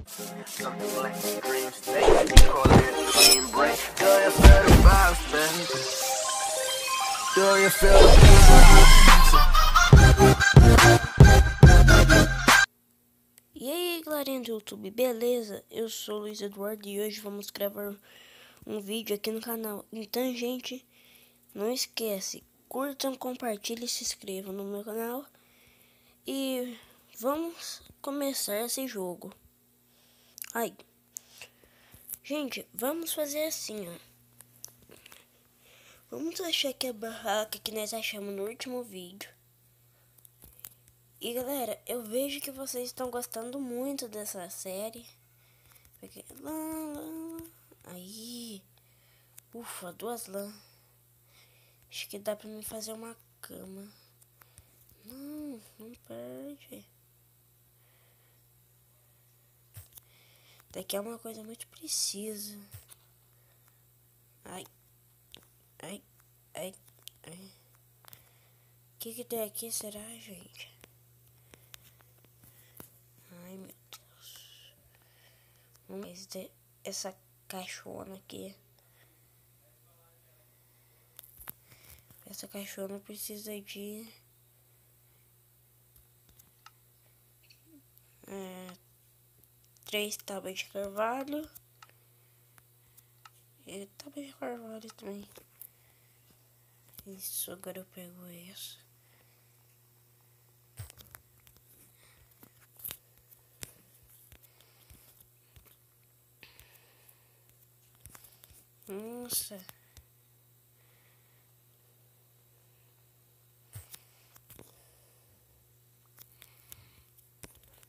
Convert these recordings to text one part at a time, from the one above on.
Some black dreams, they call it clean break. Do you feel the vibes, baby? Do you feel the vibes? E aí, galerinha do YouTube, beleza? Eu sou o Luiz Eduardo e hoje vamos gravar um vídeo aqui no canal. Então, gente, não esquece, curtam, compartilhem e se inscrevam no meu canal. E vamos começar esse jogo. Ai, gente, vamos fazer assim, ó. Vamos achar aqui a barraca que nós achamos no último vídeo. E galera, eu vejo que vocês estão gostando muito dessa série. Aí, ufa, 2 lãs. Acho que dá pra me fazer uma cama. Não perde. Daqui é uma coisa muito precisa. Ai. O que tem aqui, será, gente? Ai, meu Deus. Vamos ver essa caixona aqui. Essa caixona precisa de 3 tábuas de carvalho. E tábuas de carvalho também. Isso, agora eu pego essa. Nossa.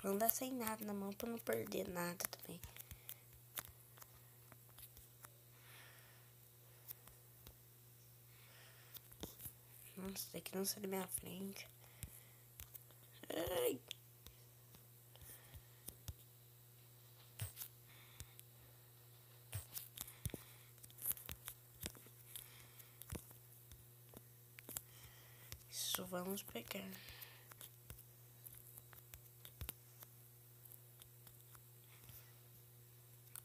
Vou andar sem nada na mão pra não perder nada também. Nossa, daqui não sai da minha frente. Ai. Isso, vamos pegar.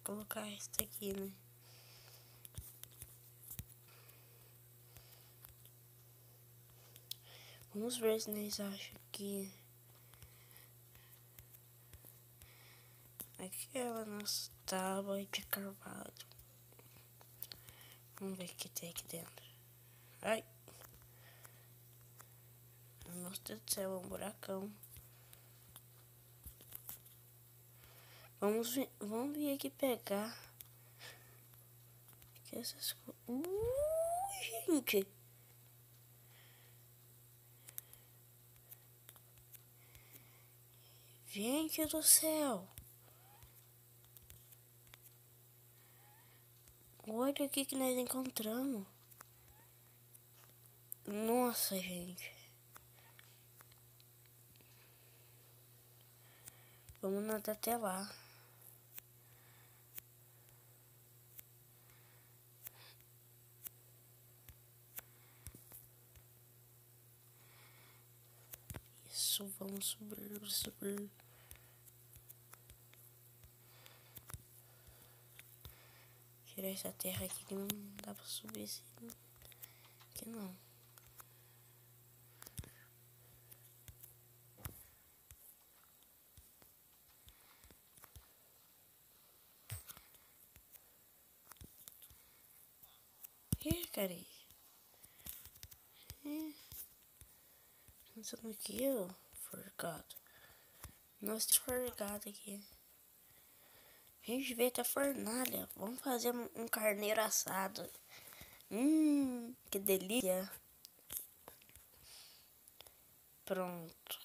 Vou colocar isso aqui, né? Vamos ver se nós acham que aquela nossa tábua de carvalho. Vamos ver o que tem aqui dentro. Ai. Nossa Deus do céu, é um buracão. Vamos vir aqui pegar. Que essas coisas. Gente. Gente do céu. Olha o que nós encontramos. Nossa, gente. Vamos nadar até lá. Isso, vamos subir. Tirar essa terra aqui que não dá pra subir assim. Aqui não. Ih, cara. Isso aqui, ó. Forgado. Nossa, forgado aqui. A gente vê até fornalha. Vamos fazer um carneiro assado. Que delícia. Pronto.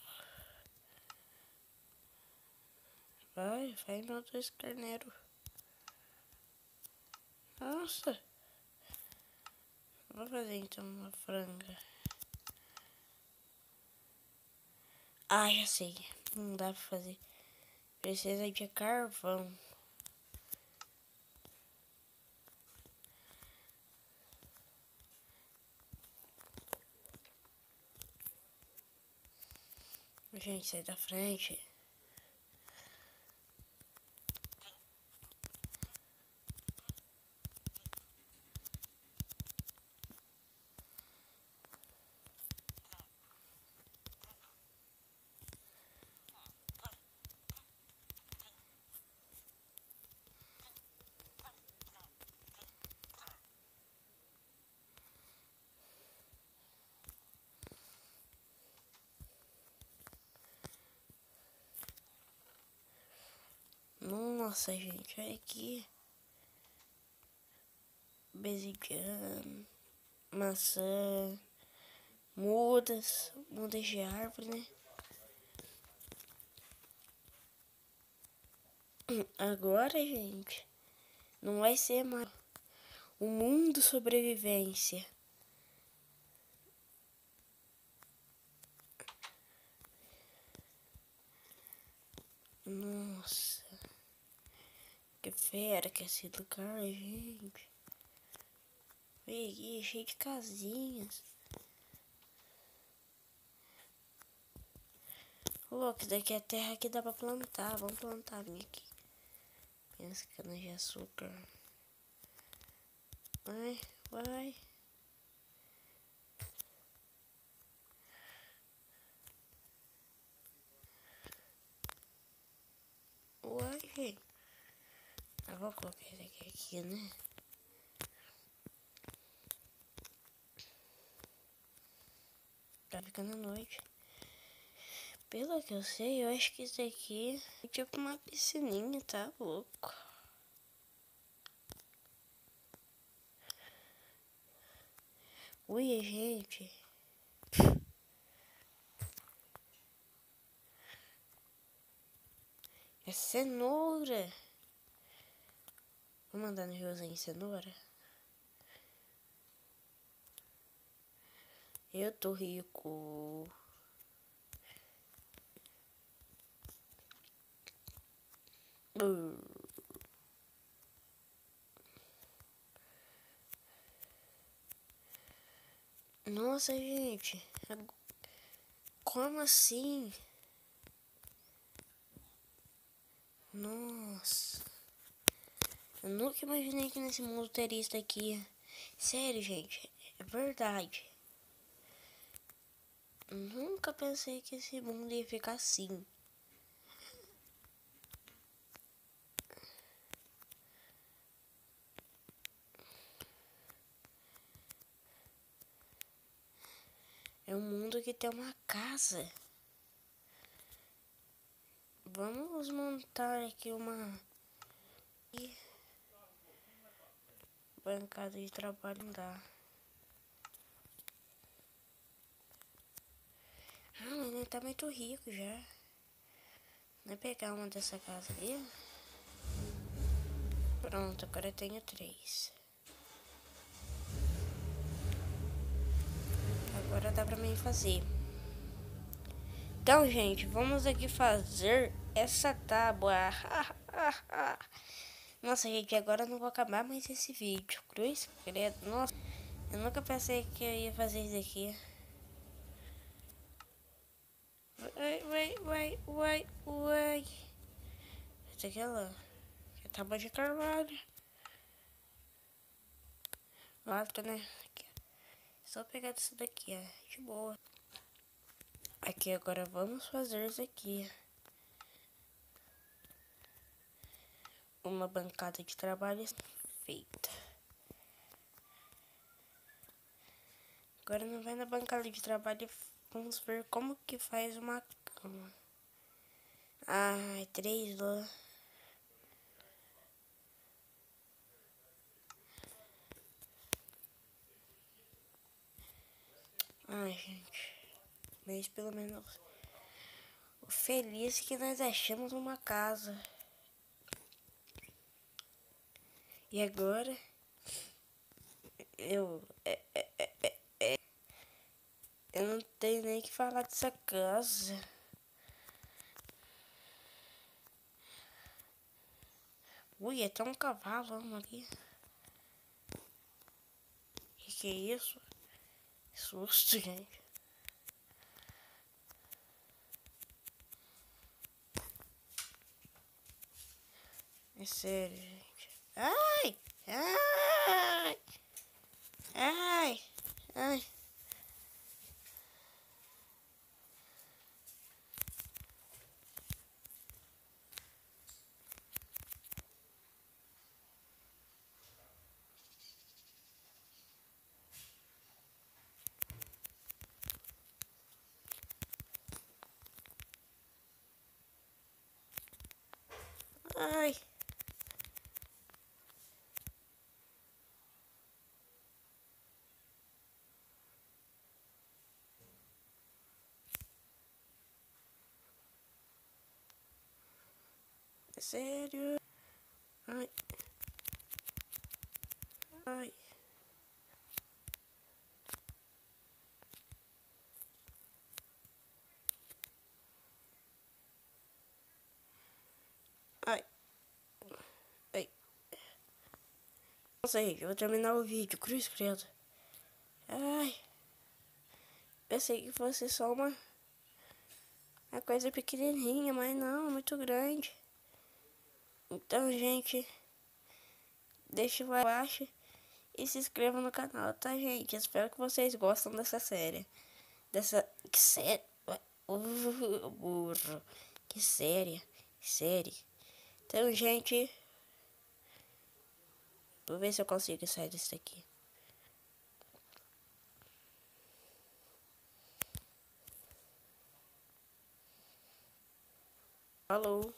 Vai matar esse carneiro. Nossa. Vou fazer então uma franga. Ah, já sei. Não dá pra fazer. Precisa de carvão. Gente, sai da frente. Nossa, gente, olha aqui. Bezidiano, maçã, mudas de árvore, né? Agora, gente, não vai ser mais o mundo sobrevivência. Nossa, que fera que é esse lugar, gente. Olha aqui, cheio de casinhas. Louco, daqui é terra que dá pra plantar. Vamos plantar bem aqui. Essa cana de açúcar. Vai, vai. Uai, gente. Eu vou colocar esse aqui, né? Tá ficando noite. Pelo que eu sei, eu acho que isso aqui é tipo uma piscininha, tá louco? Ui, gente. É cenoura. Vou mandar no riozinho cenoura. Eu tô rico. Nossa, gente. Como assim? Nossa. Eu nunca imaginei que nesse mundo teria isso daqui. Sério, gente. É verdade. Eu nunca pensei que esse mundo ia ficar assim. É um mundo que tem uma casa. Vamos montar aqui uma bancada de trabalho, não dá. Ah, mas ele tá muito rico já. Vou pegar uma dessa casa aqui. Pronto, agora eu tenho 3. Agora dá pra mim fazer. Então, gente, vamos aqui fazer essa tábua. Nossa, gente, agora eu não vou acabar mais esse vídeo. Cruz, credo. Nossa, eu nunca pensei que eu ia fazer isso aqui. Vai. Essa aqui é lá. Que é tábua de carvalho. Alta, né? Aqui, só pegar isso daqui, ó. De boa. Aqui, agora vamos fazer isso aqui. Uma bancada de trabalho feita. Agora não vai na bancada de trabalho. Vamos ver como que faz uma cama. Ai, 3 lá. Ai, gente. Mas pelo menos o feliz que nós achamos uma casa. E agora eu não tenho nem que falar dessa casa. Ui, até um cavalo, vamos ali. Que é isso? Que susto, gente. É sério, gente. Ai! Ai! Ai! Ai! Ai! sério. Ai. Ai. Ai. Ai. Nossa, gente, eu vou terminar o vídeo. Cruz credo. Ai. Pensei que fosse só uma coisa pequenininha, mas não, muito grande. Então, gente, deixa lá embaixo e se inscreva no canal, tá, gente? Espero que vocês gostem dessa série. Que série? Burro. Que série. Série. Então, gente, vou ver se eu consigo sair disso aqui. Falou.